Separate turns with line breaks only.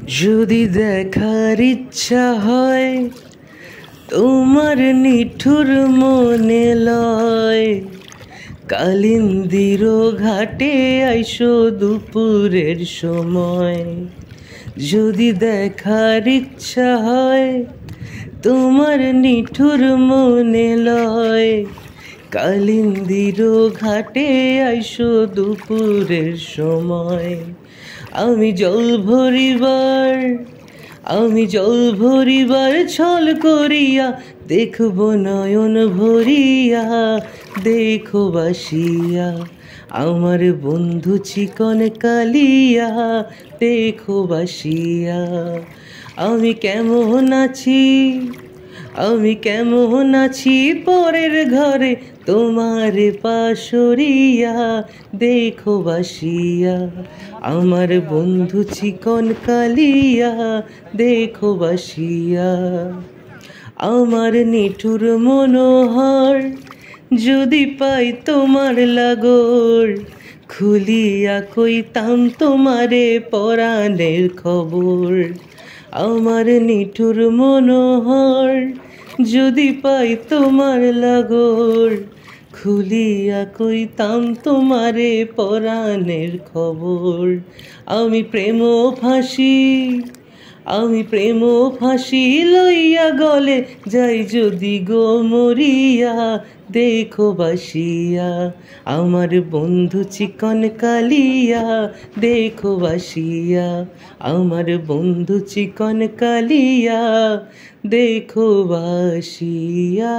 যদি দেখার ইচ্ছা হয় তোমার নিঠুর মনে লয়, কালিন্দির ঘাটে আইসো দুপুরের সময়। যদি দেখার ইচ্ছা হয় তোমার নিঠুর মনে লয়, কালিন্দির ঘাটে আইসো দুপুরের সময়। আমি জল ভরিবার ছল করিয়া দেখব নয়ন ভরিয়া, দেখো বাসিয়া আমার বন্ধু চিকন কালিয়া, দেখো বাসিয়া আমি কেমন আছি পরের ঘরে তোমার পাশরিয়া, দেখো বাসিয়া আমার বন্ধু চিকন কালিয়া, দেখো বাসিয়া। আমার নিঠুর মনোহর যদি পাই তোমার লাগর, খুলিয়া কইতাম তোমারে পরাণের খবর। আমার নিঠুর মনোহর যদি পাই তোমার লাগর, খুলিয়া কইতাম তোমারে পরাণের খবর। আমি প্রেম ফাঁসি লইয়া গলে যাই যদি গো মরিয়া, দেখো বাসিয়া আমার বন্ধু চিকন কালিয়া, দেখো বাসিয়া আমার বন্ধু চিকন কালিয়া, দেখো বাসিয়া।